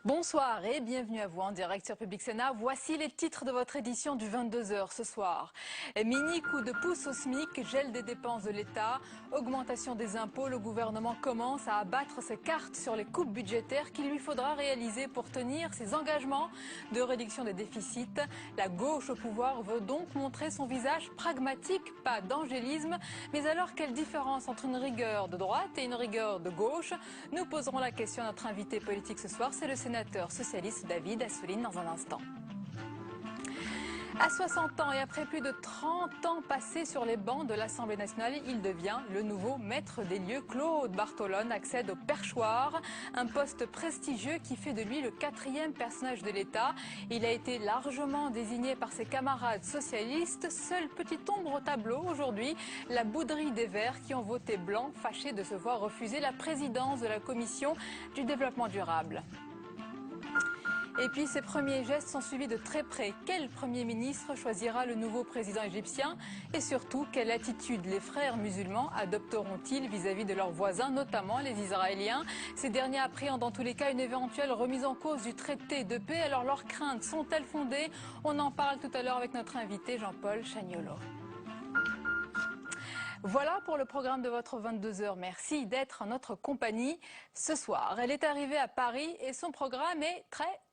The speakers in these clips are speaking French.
Bonsoir et bienvenue à vous en direct sur Public Sénat. Voici les titres de votre édition du 22h ce soir. Mini coup de pouce au SMIC, gel des dépenses de l'État, augmentation des impôts. Le gouvernement commence à abattre ses cartes sur les coupes budgétaires qu'il lui faudra réaliser pour tenir ses engagements de réduction des déficits. La gauche au pouvoir veut donc montrer son visage pragmatique, pas d'angélisme. Mais alors, quelle différence entre une rigueur de droite et une rigueur de gauche? Nous poserons la question à notre invité politique ce soir, c'est le sénateur socialiste David Assouline dans un instant. À 60 ans et après plus de 30 ans passés sur les bancs de l'Assemblée nationale, il devient le nouveau maître des lieux. Claude Bartolone accède au perchoir, un poste prestigieux qui fait de lui le 4e personnage de l'État. Il a été largement désigné par ses camarades socialistes. Seule petite ombre au tableau aujourd'hui, la bouderie des Verts qui ont voté blanc, fâchés de se voir refuser la présidence de la Commission du développement durable. Et puis ces premiers gestes sont suivis de très près. Quel Premier ministre choisira le nouveau président égyptien? Et surtout, quelle attitude les frères musulmans adopteront-ils vis-à-vis de leurs voisins, notamment les Israéliens? Ces derniers appréhendent dans tous les cas une éventuelle remise en cause du traité de paix. Alors leurs craintes sont-elles fondées? On en parle tout à l'heure avec notre invité Jean-Paul Chagnolot. Voilà pour le programme de votre 22h. Merci d'être en notre compagnie ce soir. Elle est arrivée à Paris et son programme est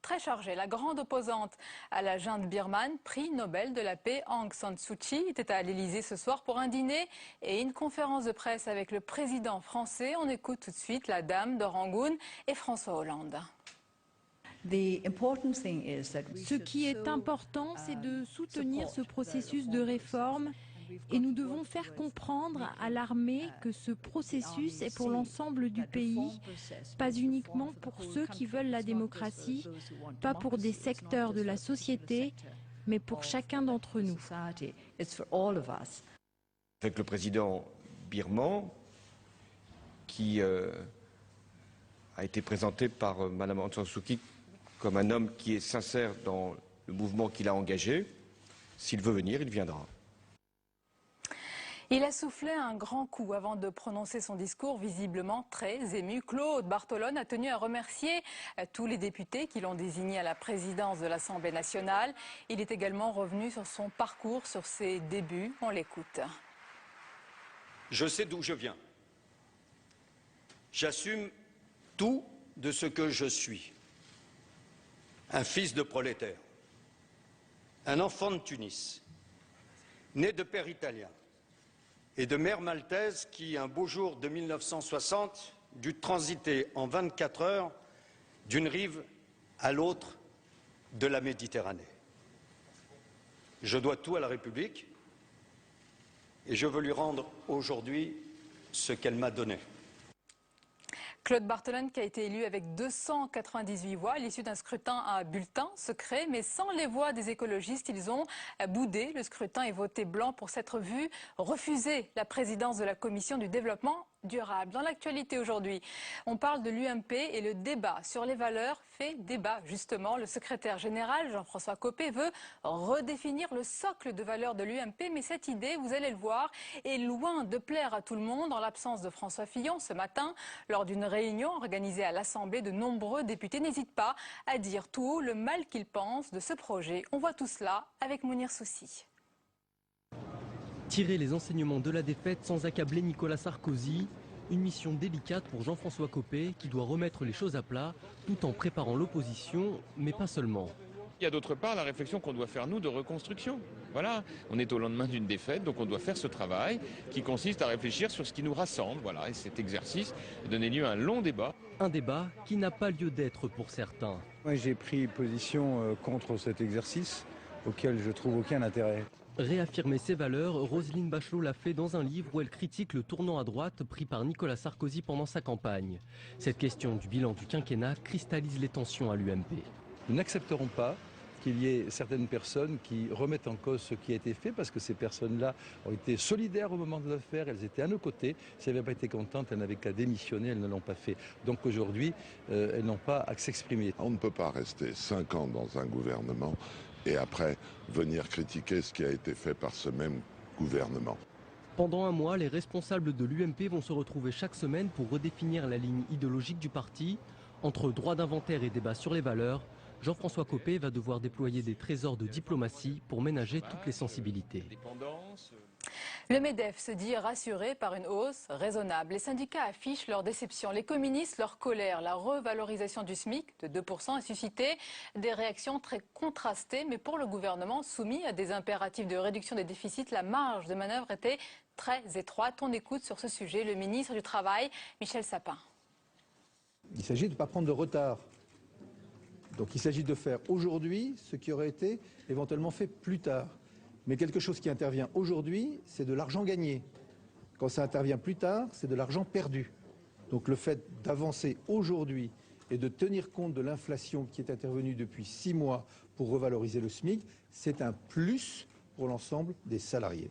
très chargé. La grande opposante à la junte birmane, prix Nobel de la paix, Aung San Suu Kyi, était à l'Élysée ce soir pour un dîner et une conférence de presse avec le président français. On écoute tout de suite la dame de Rangoon et François Hollande. Ce qui est important, c'est de soutenir ce processus de réforme et nous devons faire comprendre à l'armée que ce processus est pour l'ensemble du pays, pas uniquement pour ceux qui veulent la démocratie, pas pour des secteurs de la société, mais pour chacun d'entre nous. Avec le président birman, qui a été présenté par Mme Aung San Suu Kyi comme un homme qui est sincère dans le mouvement qu'il a engagé. S'il veut venir, il viendra. Il a soufflé un grand coup avant de prononcer son discours, visiblement très ému. Claude Bartolone a tenu à remercier tous les députés qui l'ont désigné à la présidence de l'Assemblée nationale. Il est également revenu sur son parcours, sur ses débuts. On l'écoute. Je sais d'où je viens. J'assume tout de ce que je suis. Un fils de prolétaire, un enfant de Tunis, né de père italien et de mère maltaise qui, un beau jour de 1960, dut transiter en 24 heures d'une rive à l'autre de la Méditerranée. Je dois tout à la République et je veux lui rendre aujourd'hui ce qu'elle m'a donné. Claude Bartolone qui a été élu avec 298 voix à l'issue d'un scrutin à bulletin secret, mais sans les voix des écologistes. Ils ont boudé le scrutin et voté blanc pour s'être vu refuser la présidence de la Commission du développement durable. Dans l'actualité aujourd'hui, on parle de l'UMP et le débat sur les valeurs fait débat justement. Le secrétaire général Jean-François Copé veut redéfinir le socle de valeurs de l'UMP, mais cette idée, vous allez le voir, est loin de plaire à tout le monde. En l'absence de François Fillon ce matin, lors d'une réunion organisée à l'Assemblée, de nombreux députés n'hésitent pas à dire tout haut le mal qu'ils pensent de ce projet. On voit tout cela avec Mounir Soussi. Tirer les enseignements de la défaite sans accabler Nicolas Sarkozy, une mission délicate pour Jean-François Copé qui doit remettre les choses à plat tout en préparant l'opposition, mais pas seulement. Il y a d'autre part la réflexion qu'on doit faire nous de reconstruction. Voilà, on est au lendemain d'une défaite, donc on doit faire ce travail qui consiste à réfléchir sur ce qui nous rassemble. Voilà, et cet exercice a donné lieu à un long débat. Un débat qui n'a pas lieu d'être pour certains. Moi j'ai pris position contre cet exercice auquel je trouve aucun intérêt. Réaffirmer ses valeurs, Roselyne Bachelot l'a fait dans un livre où elle critique le tournant à droite pris par Nicolas Sarkozy pendant sa campagne. Cette question du bilan du quinquennat cristallise les tensions à l'UMP. Nous n'accepterons pas qu'il y ait certaines personnes qui remettent en cause ce qui a été fait parce que ces personnes-là ont été solidaires au moment de le faire, elles étaient à nos côtés. Si elles n'avaient pas été contentes, elles n'avaient qu'à démissionner, elles ne l'ont pas fait. Donc aujourd'hui, elles n'ont pas à s'exprimer. On ne peut pas rester 5 ans dans un gouvernement et après venir critiquer ce qui a été fait par ce même gouvernement. Pendant un mois, les responsables de l'UMP vont se retrouver chaque semaine pour redéfinir la ligne idéologique du parti. Entre droit d'inventaire et débat sur les valeurs, Jean-François Copé va devoir déployer des trésors de diplomatie pour ménager toutes les sensibilités. Le MEDEF se dit rassuré par une hausse raisonnable. Les syndicats affichent leur déception, les communistes leur colère. La revalorisation du SMIC de 2% a suscité des réactions très contrastées. Mais pour le gouvernement, soumis à des impératifs de réduction des déficits, la marge de manœuvre était très étroite. On écoute sur ce sujet le ministre du Travail, Michel Sapin. Il s'agit de ne pas prendre de retard. Donc il s'agit de faire aujourd'hui ce qui aurait été éventuellement fait plus tard. Mais quelque chose qui intervient aujourd'hui, c'est de l'argent gagné. Quand ça intervient plus tard, c'est de l'argent perdu. Donc le fait d'avancer aujourd'hui et de tenir compte de l'inflation qui est intervenue depuis 6 mois pour revaloriser le SMIC, c'est un plus pour l'ensemble des salariés.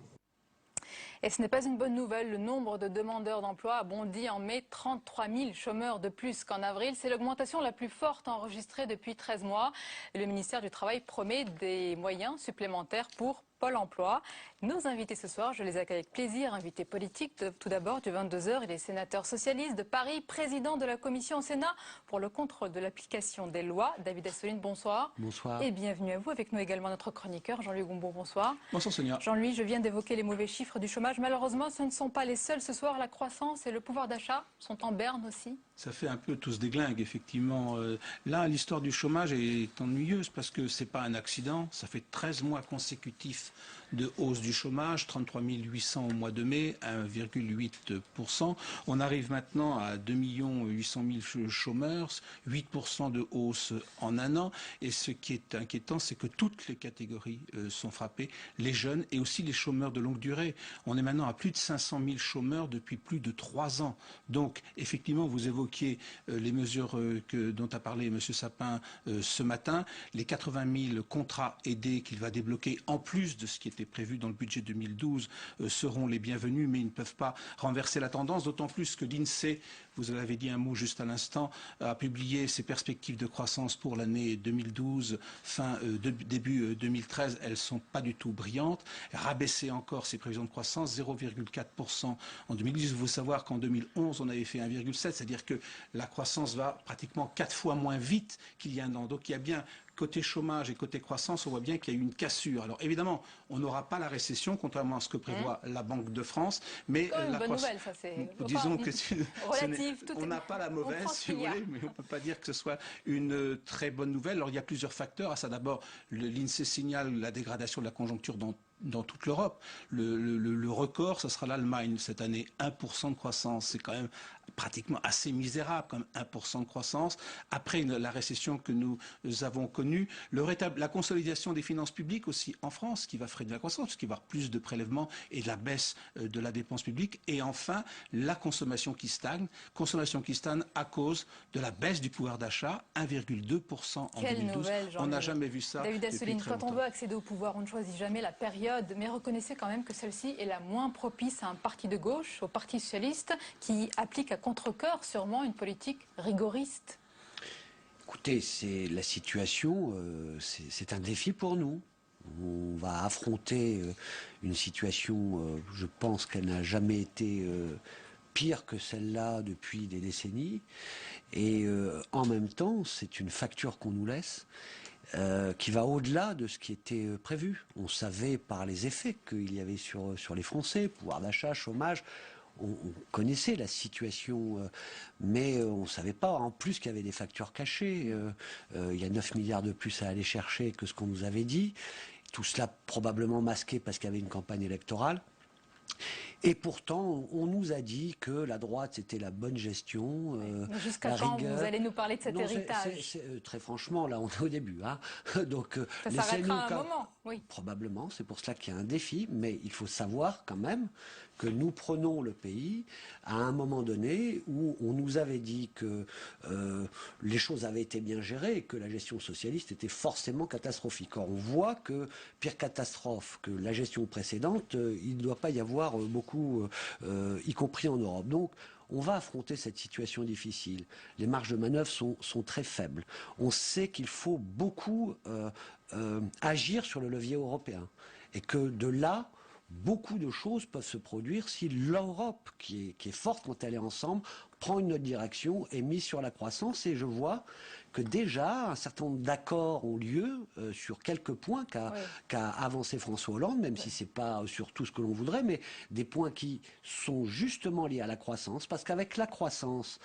Et ce n'est pas une bonne nouvelle. Le nombre de demandeurs d'emploi a bondi en mai, 33 000 chômeurs de plus qu'en avril. C'est l'augmentation la plus forte enregistrée depuis 13 mois. Le ministère du Travail promet des moyens supplémentaires pour Pôle emploi. Nos invités ce soir, je les accueille avec plaisir. Invités politiques, tout d'abord du 22h, il est sénateur socialiste de Paris, président de la commission au Sénat pour le contrôle de l'application des lois. David Assouline, bonsoir. Bonsoir. Et bienvenue à vous. Avec nous également notre chroniqueur, Jean-Louis Goumbaud, bonsoir. Bonsoir Sonia. Jean-Louis, je viens d'évoquer les mauvais chiffres du chômage. Malheureusement, ce ne sont pas les seuls. Ce soir, la croissance et le pouvoir d'achat sont en berne aussi. Ça fait un peu tous déglingue, effectivement. Là, l'histoire du chômage est ennuyeuse parce que ce n'est pas un accident. Ça fait 13 mois consécutifs de hausse du chômage, 33 800 au mois de mai, 1,8%. On arrive maintenant à 2 800 000 chômeurs, 8% de hausse en un an. Et ce qui est inquiétant, c'est que toutes les catégories sont frappées, les jeunes et aussi les chômeurs de longue durée. On est maintenant à plus de 500 000 chômeurs depuis plus de 3 ans. Donc, effectivement, vous évoquiez les mesures dont a parlé M. Sapin ce matin, les 80 000 contrats aidés qu'il va débloquer en plus de ce qui était prévu dans le budget 2012 seront les bienvenus, mais ils ne peuvent pas renverser la tendance, d'autant plus que l'INSEE, vous en avez dit un mot juste à l'instant, a publié ses perspectives de croissance pour l'année 2012, début 2013, elles ne sont pas du tout brillantes, rabaisser encore ses prévisions de croissance, 0,4% en 2010. Il faut savoir qu'en 2011, on avait fait 1,7, c'est-à-dire que la croissance va pratiquement 4 fois moins vite qu'il y a un an. Donc il y a bien côté chômage et côté croissance, on voit bien qu'il y a eu une cassure. Alors évidemment, on n'aura pas la récession, contrairement à ce que prévoit la Banque de France, mais la bonne nouvelle, ça c'est. Disons que on n'a pas la mauvaise, si vous voulez, mais on ne peut pas dire que ce soit une très bonne nouvelle. Alors il y a plusieurs facteurs. À ça d'abord, l'INSEE signale la dégradation de la conjoncture dans toute l'Europe. Le record, ce sera l'Allemagne cette année, 1% de croissance. C'est quand même pratiquement assez misérable, comme 1% de croissance. Après la récession que nous avons connue, la consolidation des finances publiques aussi en France, qui va freiner la croissance, parce qu'il va y avoir plus de prélèvements et de la baisse de la dépense publique. Et enfin, la consommation qui stagne à cause de la baisse du pouvoir d'achat, 1,2% en 2012. Nouvelle, on n'a jamais vu ça. David Assouline, depuis très quand on longtemps. veut accéder au pouvoir, on ne choisit jamais la période, mais reconnaissez quand même que celle-ci est la moins propice à un parti de gauche, au Parti socialiste, qui applique à contre-cœur sûrement une politique rigoriste. Écoutez, c'est la situation, c'est un défi pour nous. On va affronter une situation, je pense qu'elle n'a jamais été pire que celle-là depuis des décennies. Et en même temps, c'est une facture qu'on nous laisse. Qui va au-delà de ce qui était prévu. On savait par les effets qu'il y avait sur les Français, pouvoir d'achat, chômage, on connaissait la situation, mais on ne savait pas en plus qu'il y avait des facteurs cachés. Il y a 9 milliards de plus à aller chercher que ce qu'on nous avait dit. Tout cela probablement masqué parce qu'il y avait une campagne électorale. Et pourtant, on nous a dit que la droite, c'était la bonne gestion. Jusqu'à quand vous allez nous parler de cet héritage? Très franchement, là, on est au début. Hein. Donc, ça s'arrêtera à un moment, oui. Probablement, c'est pour cela qu'il y a un défi. Mais il faut savoir quand même que nous prenons le pays à un moment donné où on nous avait dit que les choses avaient été bien gérées et que la gestion socialiste était forcément catastrophique. Or, on voit que pire catastrophe que la gestion précédente, il ne doit pas y avoir beaucoup, y compris en Europe. Donc, on va affronter cette situation difficile. Les marges de manœuvre sont très faibles. On sait qu'il faut beaucoup agir sur le levier européen et que de là, beaucoup de choses peuvent se produire si l'Europe, qui est forte quand elle est ensemble, prend une autre direction et mise sur la croissance. Et je vois que déjà un certain nombre d'accords ont lieu sur quelques points qu'a avancé François Hollande, même si c'est pas sur tout ce que l'on voudrait, mais des points qui sont justement liés à la croissance, parce qu'avec la croissance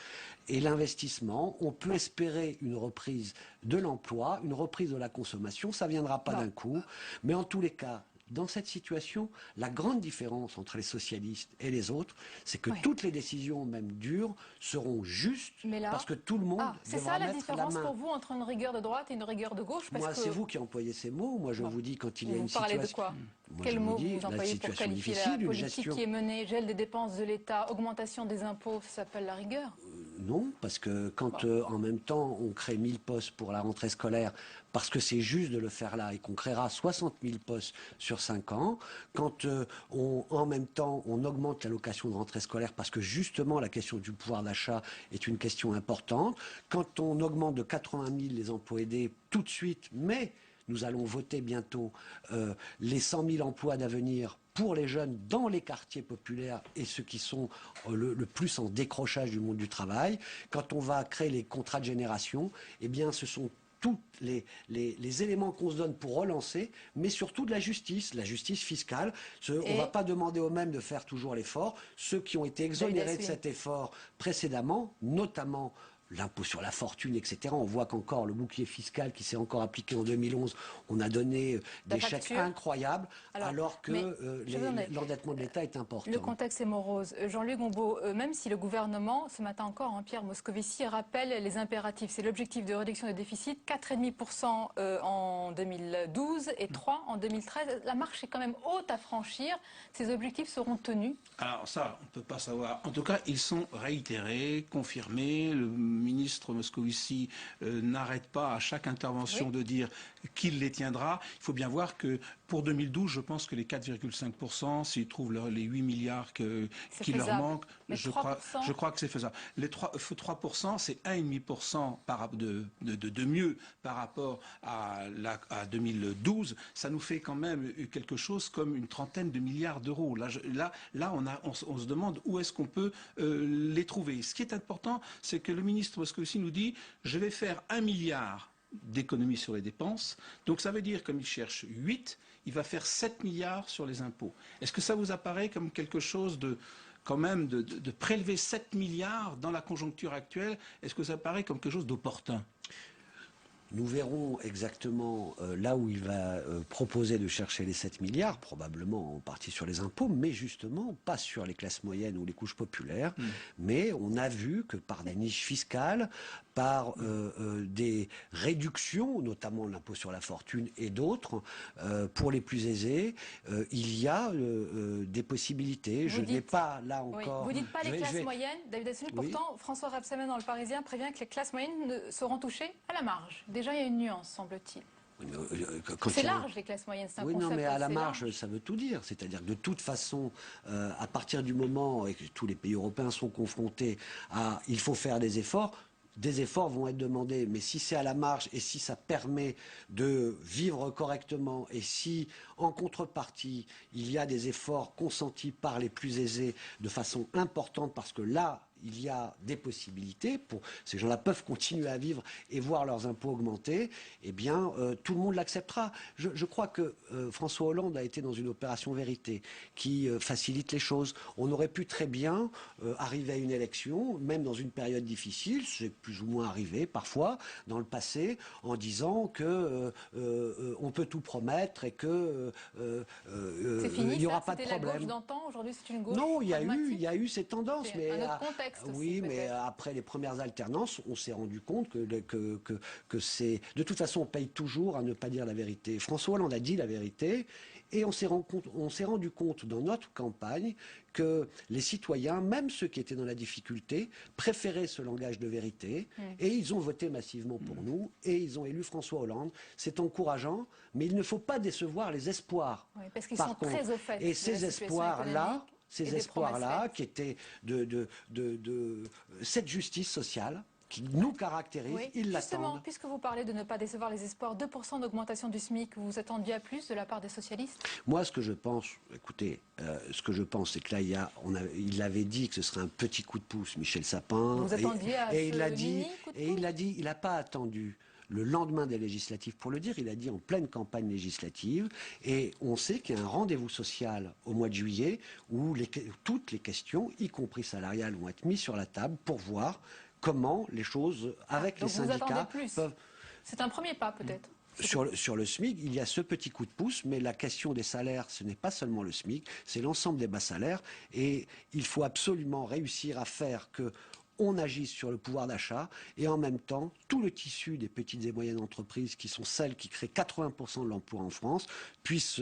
et l'investissement, on peut espérer une reprise de l'emploi, une reprise de la consommation. Ça viendra pas d'un coup, mais en tous les cas, dans cette situation, la grande différence entre les socialistes et les autres, c'est que toutes les décisions, même dures, seront justes, parce que tout le monde c'est devra ça la mettre différence la main. pour vous entre une rigueur de droite et une rigueur de gauche, parce Moi, que... c'est vous qui employez ces mots. Moi, je vous dis quand il y a une parlez situation... de quoi? Moi, Quel mot dis, vous employez pour qualifier la politique qui est menée? Gel des dépenses de l'État, augmentation des impôts, ça s'appelle la rigueur? Non, parce que quand en même temps on crée 1000 postes pour la rentrée scolaire, parce que c'est juste de le faire là, et qu'on créera 60 000 postes sur 5 ans, quand en même temps on augmente l'allocation de rentrée scolaire, parce que justement la question du pouvoir d'achat est une question importante, quand on augmente de 80 000 les emplois aidés tout de suite, mais nous allons voter bientôt les 100 000 emplois d'avenir pour les jeunes dans les quartiers populaires et ceux qui sont le plus en décrochage du monde du travail. Quand on va créer les contrats de génération, eh bien ce sont tous les éléments qu'on se donne pour relancer, mais surtout de la justice fiscale. On ne va pas demander aux mêmes de faire toujours l'effort. Ceux qui ont été exonérés de cet effort précédemment, notamment l'impôt sur la fortune, etc. On voit qu'encore le bouclier fiscal qui s'est encore appliqué en 2011, on a donné des chèques incroyables, alors que l'endettement de l'État est important. Le contexte est morose. Jean-Luc Gombault, même si le gouvernement, ce matin encore, Pierre Moscovici rappelle les impératifs, c'est l'objectif de réduction des déficits, 4,5% en 2012 et 3% en 2013. La marche est quand même haute à franchir. Ces objectifs seront tenus? Alors ça, on ne peut pas savoir. En tout cas, ils sont réitérés, confirmés. Le ministre Moscovici n'arrête pas à chaque intervention de dire qu'il les tiendra. Il faut bien voir que pour 2012, je pense que les 4,5%, s'ils trouvent les 8 milliards qui leur manquent, je crois que c'est faisable. Les 3%, c'est 1,5% de mieux par rapport à 2012. Ça nous fait quand même quelque chose comme une trentaine de milliards d'euros. Là, on se demande où est-ce qu'on peut les trouver. Ce qui est important, c'est que le ministre Moscovici nous dit « je vais faire 1 milliard d'économies sur les dépenses ». Donc ça veut dire, comme il cherche 8, il va faire 7 milliards sur les impôts. Est-ce que ça vous apparaît comme quelque chose de prélever 7 milliards dans la conjoncture actuelle? Est-ce que ça apparaît comme quelque chose d'opportun? Nous verrons exactement là où il va proposer de chercher les 7 milliards, probablement en partie sur les impôts, mais justement pas sur les classes moyennes ou les couches populaires. Mais on a vu que par des niches fiscales, par des réductions, notamment l'impôt sur la fortune et d'autres, pour les plus aisés, il y a des possibilités. Je n'ai pas là encore... Vous dites pas les classes moyennes, David Assouline, pourtant François Rebsamen dans Le Parisien prévient que les classes moyennes seront touchées à la marge. Déjà, il y a une nuance, semble-t-il. C'est large, les classes moyennes, c'est un concept. Oui, non, mais à la marge, ça veut tout dire. C'est-à-dire que de toute façon, à partir du moment où tous les pays européens sont confrontés à « il faut faire des efforts », des efforts vont être demandés, mais si c'est à la marge et si ça permet de vivre correctement et si, en contrepartie, il y a des efforts consentis par les plus aisés de façon importante, parce que là, il y a des possibilités, ces gens-là peuvent continuer à vivre et voir leurs impôts augmenter, eh bien, tout le monde l'acceptera. Je crois que François Hollande a été dans une opération vérité qui facilite les choses. On aurait pu très bien arriver à une élection, même dans une période difficile, c'est plus ou moins arrivé parfois dans le passé, en disant que on peut tout promettre et que il n'y aura pas de problème. C'était la gauche d'antan, aujourd'hui c'est une gauche. Non, il y a eu ces tendances, mais un autre contexte. Oui, mais après les premières alternances, on s'est rendu compte que c'est... De toute façon, on paye toujours à ne pas dire la vérité. François Hollande a dit la vérité, et on s'est rendu compte dans notre campagne que les citoyens, même ceux qui étaient dans la difficulté, préféraient ce langage de vérité, et ils ont voté massivement pour nous, et ils ont élu François Hollande. C'est encourageant, mais il ne faut pas décevoir les espoirs. Oui, parce qu'ils sont très au fait. Et ces espoirs-là, qui étaient de cette justice sociale, qui nous caractérise, Oui, ils justement, l'attendent. puisque vous parlez de ne pas décevoir les espoirs, 2% d'augmentation du SMIC, vous attendiez à plus de la part des socialistes? Moi, ce que je pense, écoutez, ce que je pense, c'est que là, il avait dit que ce serait un petit coup de pouce, Michel Sapin. Vous attendiez à et il ce a dit, mini coup de pouce? et il a dit, il n'a pas attendu le lendemain des législatives pour le dire, il a dit en pleine campagne législative, et on sait qu'il y a un rendez-vous social au mois de juillet où toutes les questions, y compris salariales, vont être mises sur la table pour voir comment les choses, avec les syndicats, peuvent... C'est un premier pas, peut-être. Sur le SMIC, il y a ce petit coup de pouce, mais la question des salaires, ce n'est pas seulement le SMIC, c'est l'ensemble des bas salaires, et il faut absolument réussir à faire que on agisse sur le pouvoir d'achat et en même temps, tout le tissu des petites et moyennes entreprises qui sont celles qui créent 80% de l'emploi en France puissent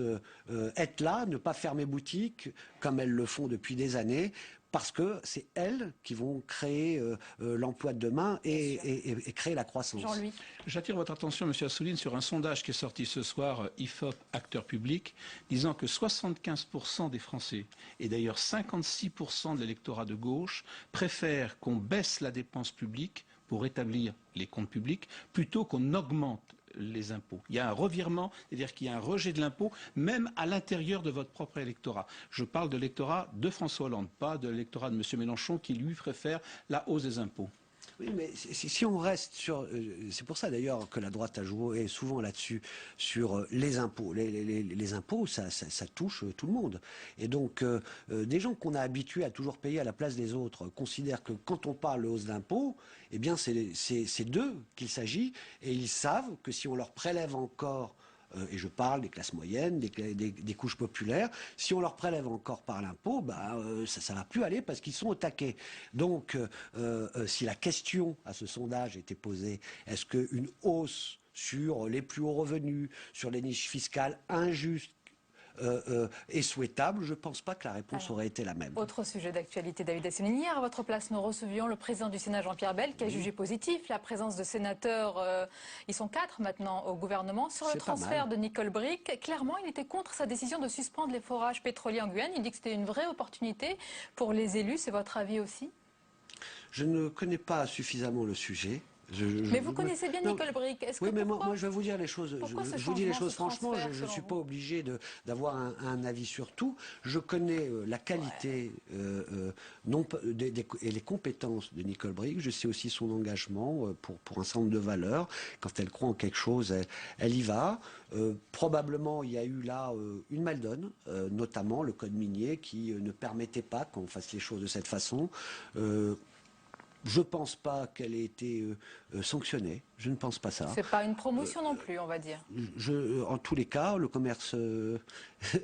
être là, ne pas fermer boutique comme elles le font depuis des années, parce que c'est elles qui vont créer l'emploi de demain et créer la croissance. Jean-Louis. J'attire votre attention, Monsieur Assouline, sur un sondage qui est sorti ce soir, IFOP, acteur public, disant que 75% des Français, et d'ailleurs 56% de l'électorat de gauche, préfèrent qu'on baisse la dépense publique pour rétablir les comptes publics, plutôt qu'on augmente les impôts. Il y a un revirement, c'est-à-dire qu'il y a un rejet de l'impôt, même à l'intérieur de votre propre électorat. Je parle de l'électorat de François Hollande, pas de l'électorat de M. Mélenchon, qui lui préfère la hausse des impôts. Oui, mais si on reste sur... c'est pour ça d'ailleurs que la droite a joué souvent là-dessus, sur les impôts. Les impôts, ça touche tout le monde. Et donc, des gens qu'on a habitués à toujours payer à la place des autres considèrent que quand on parle de hausse d'impôts, eh bien c'est d'eux qu'il s'agit. Et ils savent que si on leur prélève encore... et je parle des classes moyennes, des couches populaires, si on leur prélève encore par l'impôt, ça ne va plus aller parce qu'ils sont au taquet. Donc, si la question à ce sondage était posée, est-ce qu'une hausse sur les plus hauts revenus, sur les niches fiscales injustes, est souhaitable, je ne pense pas que la réponse aurait été la même. Autre sujet d'actualité, David Assouline. Hier, à votre place, nous recevions le président du Sénat, Jean-Pierre Bel, qui a jugé positif la présence de sénateurs, ils sont 4 maintenant au gouvernement, sur le transfert de Nicole Bricq. Clairement, il était contre sa décision de suspendre les forages pétroliers en Guyane. Il dit que c'était une vraie opportunité pour les élus. C'est votre avis aussi? Je ne connais pas suffisamment le sujet. Mais vous connaissez bien Nicole Bricq. Oui, mais moi, je vais vous dire les choses. Je vous dis les choses franchement. Je ne suis pas obligé d'avoir un avis sur tout. Je connais la qualité et les compétences de Nicole Bricq. Je sais aussi son engagement pour un certain nombre de valeurs. Quand elle croit en quelque chose, elle y va. Probablement, il y a eu là une maldonne, notamment le code minier qui ne permettait pas qu'on fasse les choses de cette façon. Je ne pense pas qu'elle ait été sanctionnée. Je ne pense pas ça. C'est pas une promotion non plus, on va dire. En tous les cas, le commerce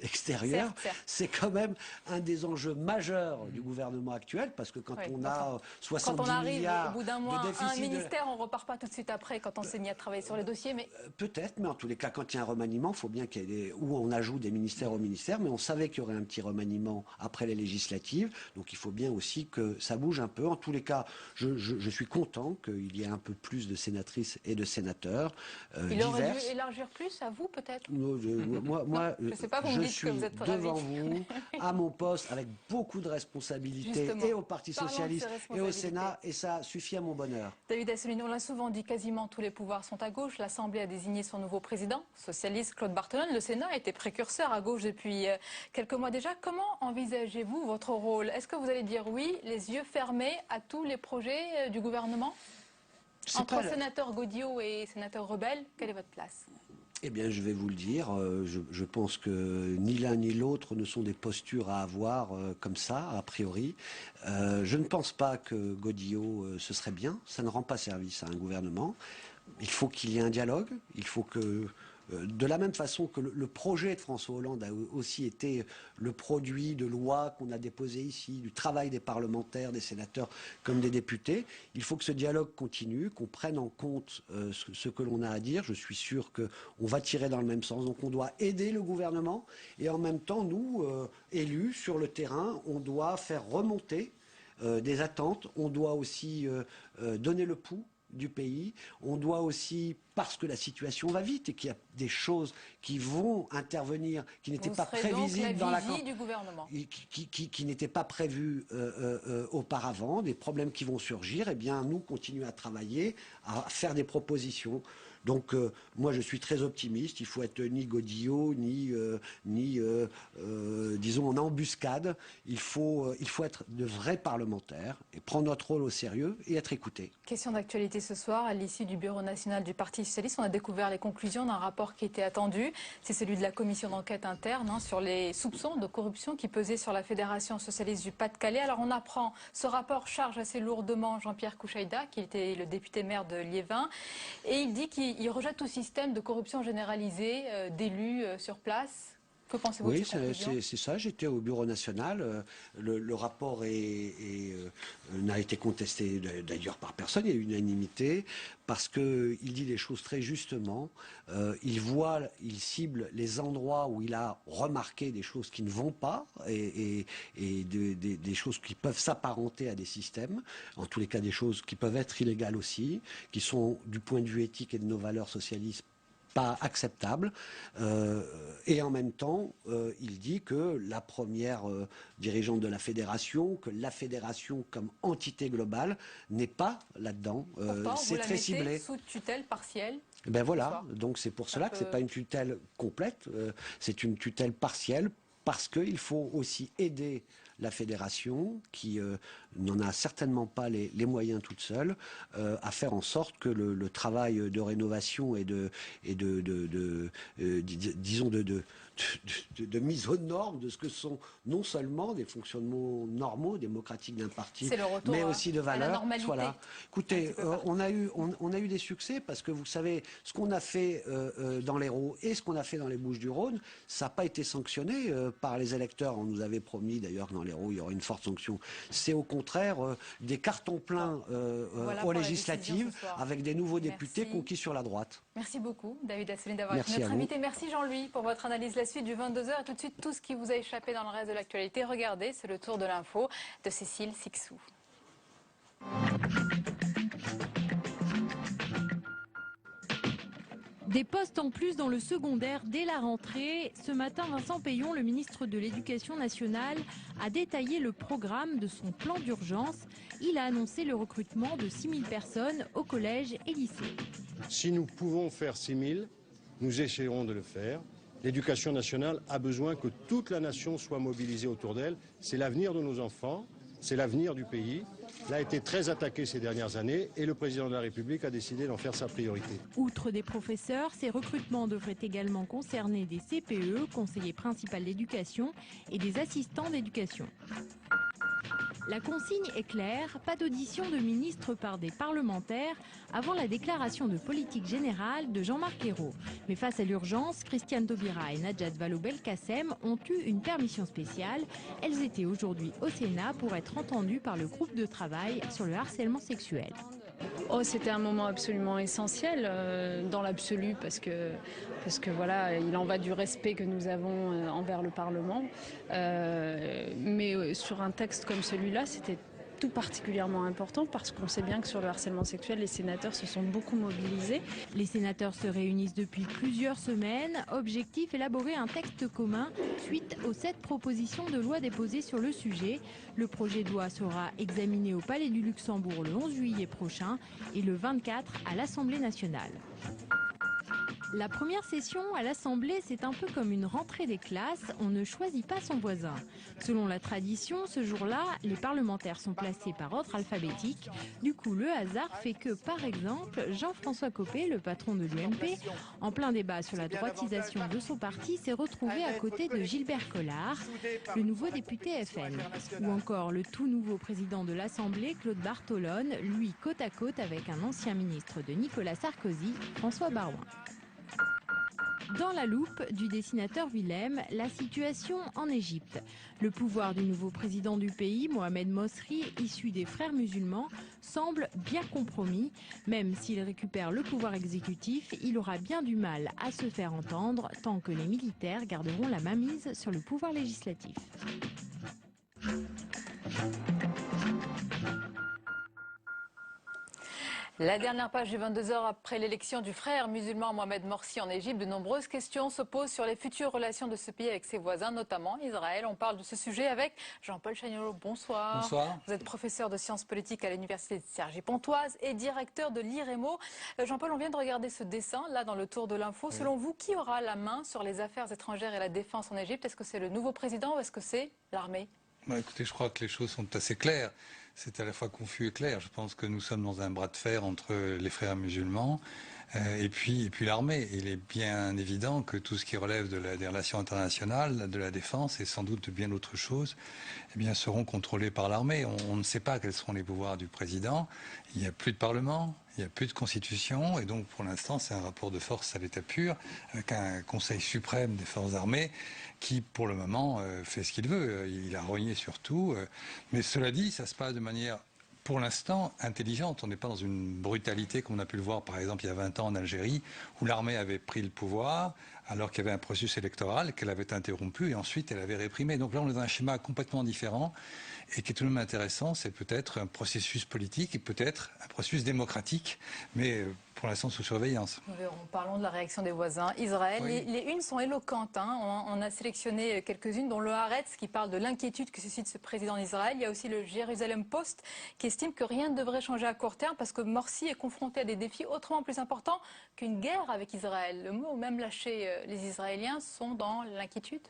extérieur, c'est quand même un des enjeux majeurs du gouvernement actuel, parce que quand on a 70 milliards au bout d'un mois de déficit à un ministère, on ne repart pas tout de suite après quand on s'est mis à travailler sur les dossiers. Mais... Peut-être, mais en tous les cas, quand il y a un remaniement, il faut bien qu'il y ait où on ajoute des ministères au ministère, mais on savait qu'il y aurait un petit remaniement après les législatives, donc il faut bien aussi que ça bouge un peu. En tous les cas, je suis content qu'il y ait un peu plus de sénatrices et de sénateurs Il aurait dû élargir plus à vous, peut-être? Moi, je sais pas, je suis devant vous, à mon poste, avec beaucoup de responsabilités, et au Parti Socialiste, et au Sénat, et ça suffit à mon bonheur. David Assouline, on l'a souvent dit, quasiment tous les pouvoirs sont à gauche. L'Assemblée a désigné son nouveau président, socialiste Claude Barthelone. Le Sénat a été précurseur à gauche depuis quelques mois déjà. Comment envisagez-vous votre rôle? Est-ce que vous allez dire oui, les yeux fermés à tous les projets du gouvernement? Entre sénateur Gaudiot et sénateur Rebel, quelle est votre place? Eh bien, je vais vous le dire, je pense que ni l'un ni l'autre ne sont des postures à avoir comme ça, a priori. Je ne pense pas que Gaudiot, ce serait bien. Ça ne rend pas service à un gouvernement. Il faut qu'il y ait un dialogue. Il faut que... de la même façon que le projet de François Hollande a aussi été le produit de lois qu'on a déposées ici, du travail des parlementaires, des sénateurs comme des députés, il faut que ce dialogue continue, qu'on prenne en compte ce que l'on a à dire. Je suis sûr qu'on va tirer dans le même sens. Donc on doit aider le gouvernement et en même temps, nous, élus sur le terrain, on doit faire remonter des attentes. On doit aussi donner le pouls du pays. On doit aussi, parce que la situation va vite et qu'il y a des choses qui vont intervenir, qui n'étaient pas prévisibles dans la du gouvernement, qui n'étaient pas prévues auparavant, des problèmes qui vont surgir. Eh bien, nous continuons à travailler, à faire des propositions. Donc, moi, je suis très optimiste. Il faut être ni godillot, disons, en embuscade. Il faut être de vrais parlementaires et prendre notre rôle au sérieux et être écoutés. Question d'actualité ce soir. À l'issue du Bureau national du Parti socialiste, on a découvert les conclusions d'un rapport qui était attendu. C'est celui de la commission d'enquête interne sur les soupçons de corruption qui pesaient sur la Fédération socialiste du Pas-de-Calais. Alors, on apprend, ce rapport charge assez lourdement Jean-Pierre Kouchaïda, qui était le député maire de Liévin, et il dit qu'il rejette tout système de corruption généralisée d'élus sur place. Que pensez-vous de ces conclusions ? Oui, c'est ça. J'étais au Bureau national. Le rapport n'a été contesté d'ailleurs par personne. Il y a eu unanimité parce qu'il dit les choses très justement. Il cible les endroits où il a remarqué des choses qui ne vont pas et des choses qui peuvent s'apparenter à des systèmes. En tous les cas, des choses qui peuvent être illégales aussi, qui sont du point de vue éthique et de nos valeurs socialistes pas acceptable, et en même temps, il dit que la première dirigeante de la fédération, que la fédération comme entité globale n'est pas là-dedans. C'est très ciblé. Sous tutelle partielle. Ben voilà, donc c'est pour cela que c'est pas une tutelle complète, c'est une tutelle partielle, parce qu'il faut aussi aider la fédération, qui n'en a certainement pas les moyens toute seule, à faire en sorte que le travail de rénovation et disons de mise aux normes de ce que sont non seulement des fonctionnements normaux, démocratiques d'un parti, mais aussi de valeurs. Voilà. Écoutez, on a eu des succès parce que vous savez, ce qu'on a fait dans l'Hérault et ce qu'on a fait dans les Bouches-du-Rhône, ça n'a pas été sanctionné par les électeurs. On nous avait promis d'ailleurs que dans l'Hérault, il y aurait une forte sanction. C'est au contraire des cartons pleins aux législatives avec des nouveaux députés conquis sur la droite. Merci beaucoup, David Assouline, d'avoir été notre invité. Merci Jean-Louis pour votre analyse. La suite du 22h et tout de suite tout ce qui vous a échappé dans le reste de l'actualité. Regardez, c'est le tour de l'info de Cécile Sixou. Des postes en plus dans le secondaire dès la rentrée. Ce matin, Vincent Peillon, le ministre de l'Éducation nationale, a détaillé le programme de son plan d'urgence. Il a annoncé le recrutement de 6 000 personnes au collège et lycée. Si nous pouvons faire 6 000, nous essaierons de le faire. L'éducation nationale a besoin que toute la nation soit mobilisée autour d'elle. C'est l'avenir de nos enfants, c'est l'avenir du pays. Il a été très attaqué ces dernières années et le président de la République a décidé d'en faire sa priorité. Outre des professeurs, ces recrutements devraient également concerner des CPE, conseillers principaux d'éducation, et des assistants d'éducation. La consigne est claire, pas d'audition de ministres par des parlementaires avant la déclaration de politique générale de Jean-Marc Ayrault. Mais face à l'urgence, Christiane Taubira et Najat Vallaud-Belkacem ont eu une permission spéciale. Elles étaient aujourd'hui au Sénat pour être entendues par le groupe de travail sur le harcèlement sexuel. C'était un moment absolument essentiel dans l'absolu parce que voilà, il en va du respect que nous avons envers le Parlement. Mais sur un texte comme celui-là, c'était tout particulièrement important parce qu'on sait bien que sur le harcèlement sexuel, les sénateurs se sont beaucoup mobilisés. Les sénateurs se réunissent depuis plusieurs semaines. Objectif, élaborer un texte commun suite aux 7 propositions de loi déposées sur le sujet. Le projet de loi sera examiné au Palais du Luxembourg le 11 juillet prochain et le 24 à l'Assemblée nationale. La première session à l'Assemblée, c'est un peu comme une rentrée des classes, on ne choisit pas son voisin. Selon la tradition, ce jour-là, les parlementaires sont placés par ordre alphabétique. Du coup, le hasard fait que, par exemple, Jean-François Copé, le patron de l'UMP, en plein débat sur la droitisation de son parti, s'est retrouvé à côté de Gilbert Collard, le nouveau député FN. Ou encore le tout nouveau président de l'Assemblée, Claude Bartolone, lui côte à côte avec un ancien ministre de Nicolas Sarkozy, François Baroin. Dans la loupe du dessinateur Willem, la situation en Égypte. Le pouvoir du nouveau président du pays, Mohamed Morsi, issu des frères musulmans, semble bien compromis. Même s'il récupère le pouvoir exécutif, il aura bien du mal à se faire entendre tant que les militaires garderont la mainmise sur le pouvoir législatif. La dernière page du 22h après l'élection du frère musulman Mohamed Morsi en Égypte, de nombreuses questions se posent sur les futures relations de ce pays avec ses voisins, notamment Israël. On parle de ce sujet avec Jean-Paul Chagnolo. Bonsoir. Bonsoir. Vous êtes professeur de sciences politiques à l'université de Cergy-Pontoise et directeur de l'IREMO. Jean-Paul, on vient de regarder ce dessin, là, dans le tour de l'info. Oui. Selon vous, qui aura la main sur les affaires étrangères et la défense en Égypte? Est-ce que c'est le nouveau président ou est-ce que c'est l'armée? Écoutez, je crois que les choses sont assez claires. C'est à la fois confus et clair. Je pense que nous sommes dans un bras de fer entre les frères musulmans et puis l'armée. Il est bien évident que tout ce qui relève des relations internationales, de la défense et sans doute de bien d'autres choses, eh bien, seront contrôlés par l'armée. On ne sait pas quels seront les pouvoirs du président. Il n'y a plus de parlement. Il n'y a plus de constitution et donc pour l'instant c'est un rapport de force à l'état pur avec un conseil suprême des forces armées qui pour le moment fait ce qu'il veut. Il a rogné sur tout. Mais cela dit, ça se passe de manière pour l'instant intelligente. On n'est pas dans une brutalité comme on a pu le voir par exemple il y a 20 ans en Algérie où l'armée avait pris le pouvoir alors qu'il y avait un processus électoral qu'elle avait interrompu et ensuite elle avait réprimé. Donc là on est dans un schéma complètement différent et qui est tout de même intéressant, c'est peut-être un processus politique et peut-être un processus démocratique, mais pour l'instant sous surveillance. Parlons de la réaction des voisins. Israël, oui. les unes sont éloquentes. On a sélectionné quelques-unes, dont le Haaretz qui parle de l'inquiétude que suscite ce président d'Israël. Il y a aussi le Jérusalem Post qui estime que rien ne devrait changer à court terme parce que Morsi est confronté à des défis autrement plus importants qu'une guerre avec Israël. Le mot même lâché, les Israéliens sont dans l'inquiétude.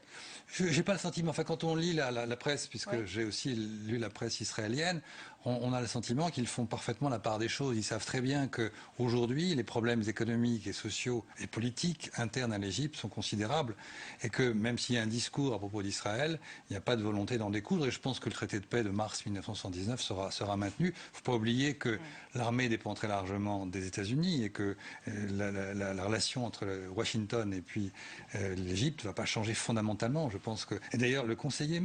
Je n'ai pas le sentiment. Enfin, quand on lit la presse, puisque oui. J'ai aussi lu la presse israélienne, on a le sentiment qu'ils font parfaitement la part des choses. Ils savent très bien qu'aujourd'hui, les problèmes économiques et sociaux et politiques internes à l'Égypte sont considérables et que même s'il y a un discours à propos d'Israël, il n'y a pas de volonté d'en découdre et je pense que le traité de paix de mars 1979 sera maintenu. Il ne faut pas oublier que l'armée dépend très largement des États-Unis et que la relation entre Washington et puis l'Égypte ne va pas changer fondamentalement. Je pense que... Et d'ailleurs, le conseiller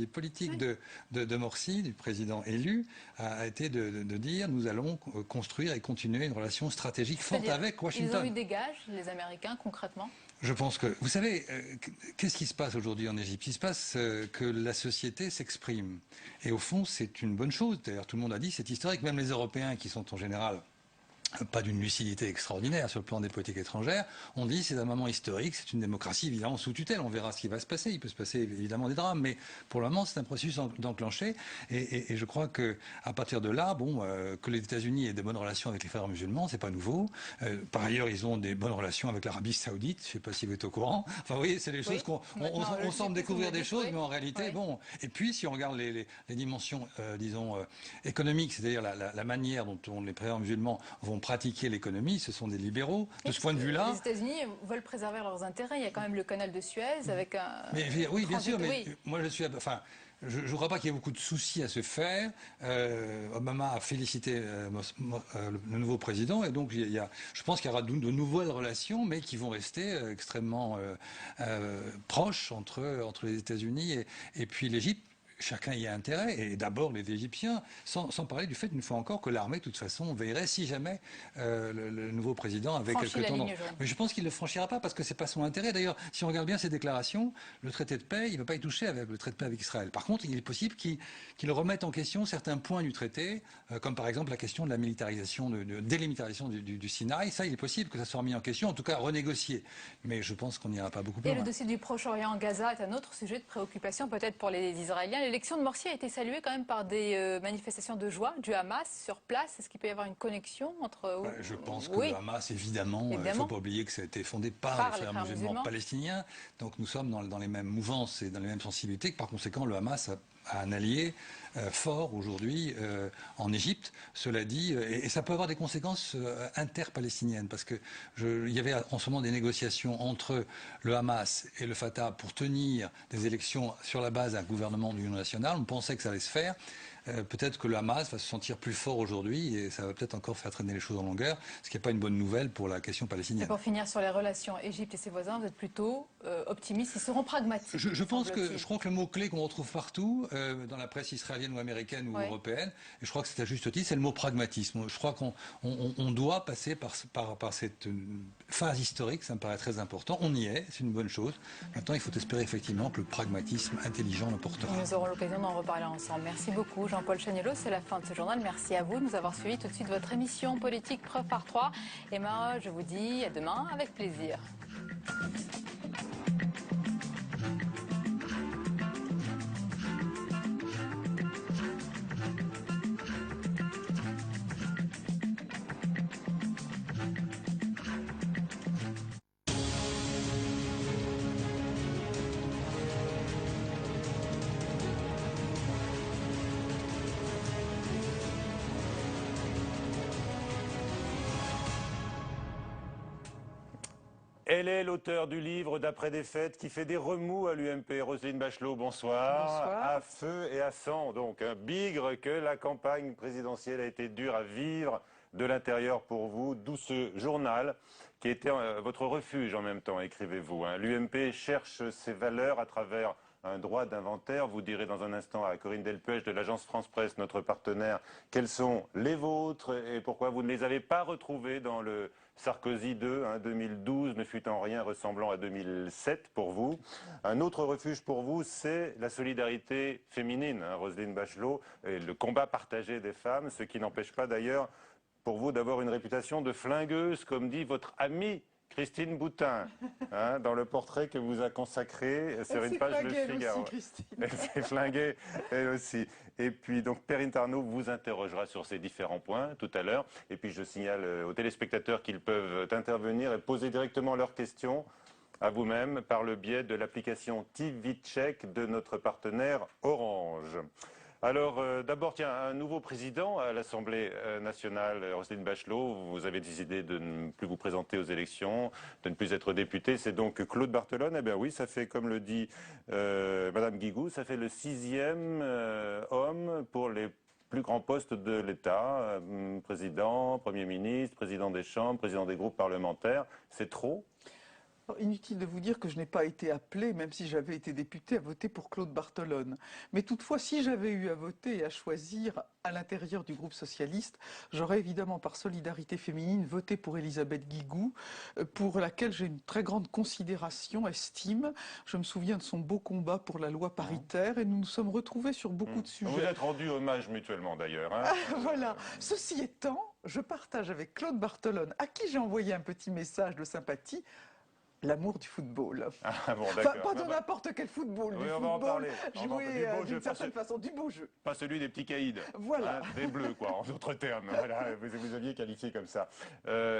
politique de Morsi, du président élu, a été de dire nous allons construire et continuer une relation stratégique forte avec Washington. Ils ont eu des gages, les Américains, concrètement? Je pense que... Vous savez, qu'est-ce qui se passe aujourd'hui en Égypte? Il se passe que la société s'exprime. Et au fond, c'est une bonne chose. D'ailleurs, tout le monde a dit, c'est historique. Même les Européens, qui sont en général pas d'une lucidité extraordinaire sur le plan des politiques étrangères, on dit c'est un moment historique, c'est une démocratie évidemment sous tutelle, on verra ce qui va se passer, il peut se passer évidemment des drames, mais pour le moment c'est un processus d'enclenché et je crois que à partir de là, que les États-Unis aient de bonnes relations avec les frères musulmans, c'est pas nouveau. Par ailleurs, ils ont des bonnes relations avec l'Arabie Saoudite, je sais pas si vous êtes au courant. Enfin, vous voyez, c'est des choses on semble découvrir des choses, mais en réalité, Et puis, si on regarde les dimensions, économiques, c'est-à-dire la manière dont les frères musulmans vont pratiquer l'économie, ce sont des libéraux. De ce point de vue-là... Les États-Unis veulent préserver leurs intérêts. Il y a quand même le canal de Suez avec un... Oui, bien sûr, mais moi je suis... Enfin, je ne crois pas qu'il y ait beaucoup de soucis à se faire. Obama a félicité le nouveau président et donc je pense qu'il y aura de nouvelles relations, mais qui vont rester extrêmement proches entre les États-Unis et puis l'Égypte. Chacun y a intérêt, et d'abord les Égyptiens, sans parler du fait, une fois encore, que l'armée, de toute façon, veillerait si jamais le nouveau président avait quelque temps. Mais je pense qu'il ne le franchira pas, parce que c'est pas son intérêt. D'ailleurs, si on regarde bien ses déclarations, le traité de paix, il ne va pas y toucher avec le traité de paix avec Israël. Par contre, il est possible qu'il remette en question certains points du traité, comme par exemple la question de la militarisation, délimitarisation du Sinaï. Ça, il est possible que ça soit remis en question, en tout cas renégocié. Mais je pense qu'on n'ira pas beaucoup plus loin. Et le dossier du Proche-Orient, Gaza, est un autre sujet de préoccupation, peut-être pour les Israéliens. L'élection de Morsi a été saluée quand même par des manifestations de joie du Hamas sur place. Est-ce qu'il peut y avoir une connexion entre... Je pense que le Hamas, évidemment, il ne faut pas oublier que ça a été fondé par les frères musulmans palestiniens. Donc nous sommes dans les mêmes mouvances et dans les mêmes sensibilités. Par conséquent, le Hamas a un allié fort aujourd'hui en Égypte. Cela dit, et ça peut avoir des conséquences interpalestiniennes, parce que il y avait en ce moment des négociations entre le Hamas et le Fatah pour tenir des élections sur la base d'un gouvernement d'union nationale. On pensait que ça allait se faire. Peut-être que le Hamas va se sentir plus fort aujourd'hui et ça va peut-être encore faire traîner les choses en longueur, ce qui n'est pas une bonne nouvelle pour la question palestinienne. Et pour finir sur les relations Égypte et ses voisins, vous êtes plutôt optimiste, ils seront pragmatiques. Je crois que le mot-clé qu'on retrouve partout, dans la presse israélienne ou américaine ou européenne, et je crois que c'est à juste titre, c'est le mot pragmatisme. Je crois qu'on doit passer par cette phase historique, ça me paraît très important. On y est, c'est une bonne chose. Maintenant, il faut espérer effectivement que le pragmatisme intelligent l'emportera. Nous aurons l'occasion d'en reparler ensemble. Merci beaucoup, Jean. Jean-Paul Chagnelot, c'est la fin de ce journal. Merci à vous de nous avoir suivis. Tout de suite, votre émission politique preuve par 3. Et moi, je vous dis à demain avec plaisir. Elle est l'auteure du livre d'après-défaite qui fait des remous à l'UMP. Roselyne Bachelot, bonsoir. Bonsoir. À feu et à sang, donc. Un bigre que la campagne présidentielle a été dure à vivre de l'intérieur pour vous. D'où ce journal qui était votre refuge en même temps, écrivez-vous. L'UMP cherche ses valeurs à travers un droit d'inventaire. Vous direz dans un instant à Corinne Delpech de l'agence France-Presse, notre partenaire, quelles sont les vôtres et pourquoi vous ne les avez pas retrouvées dans le Sarkozy 2, 2012 ne fut en rien ressemblant à 2007 pour vous. Un autre refuge pour vous, c'est la solidarité féminine, Roselyne Bachelot, et le combat partagé des femmes, ce qui n'empêche pas d'ailleurs pour vous d'avoir une réputation de flingueuse, comme dit votre amie Christine Boutin, dans le portrait que vous a consacré sur une page de Figaro. Elle s'est flinguée, elle aussi. Et puis donc Perrine Tarnaud vous interrogera sur ces différents points tout à l'heure. Et puis je signale aux téléspectateurs qu'ils peuvent intervenir et poser directement leurs questions à vous-même par le biais de l'application TVCheck de notre partenaire Orange. Alors, d'abord, tiens, un nouveau président à l'Assemblée nationale, Roselyne Bachelot. Vous avez décidé de ne plus vous présenter aux élections, de ne plus être député. C'est donc Claude Barthelone. Eh bien oui, ça fait, comme le dit Madame Guigou, ça fait le 6e homme pour les plus grands postes de l'État. Président, Premier ministre, président des chambres, président des groupes parlementaires. C'est trop ? Inutile de vous dire que je n'ai pas été appelé, même si j'avais été député, à voter pour Claude Barthelone. Mais toutefois, si j'avais eu à voter et à choisir à l'intérieur du groupe socialiste, j'aurais évidemment, par solidarité féminine, voté pour Elisabeth Guigou, pour laquelle j'ai une très grande considération, estime. Je me souviens de son beau combat pour la loi paritaire et nous nous sommes retrouvés sur beaucoup de sujets. Vous êtes rendus hommage mutuellement d'ailleurs. Voilà. Ceci étant, je partage avec Claude Barthelone, à qui j'ai envoyé un petit message de sympathie, l'amour du football. Ah bon, enfin, pas de n'importe quel football, oui, du on va en parler. Joué d'une certaine façon, du beau jeu. Pas celui des petits caïds. Voilà. Des bleus, quoi, en d'autres termes. Voilà, vous aviez qualifié comme ça.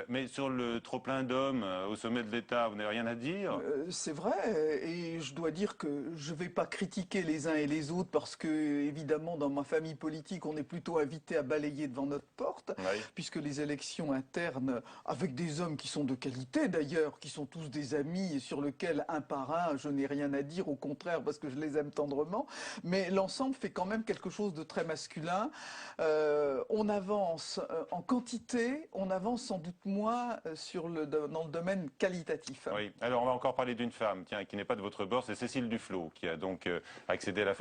Mais sur le trop-plein d'hommes au sommet de l'État, vous n'avez rien à dire? C'est vrai, et je dois dire que je ne vais pas critiquer les uns et les autres parce que, évidemment, dans ma famille politique, on est plutôt invité à balayer devant notre porte, puisque les élections internes, avec des hommes qui sont de qualité d'ailleurs, qui sont tous des amis et sur lesquels un par un je n'ai rien à dire, au contraire parce que je les aime tendrement, mais l'ensemble fait quand même quelque chose de très masculin. On avance en quantité, on avance sans doute moins dans le domaine qualitatif. Oui, alors on va encore parler d'une femme qui n'est pas de votre bord, c'est Cécile Duflot qui a donc accédé à la fonction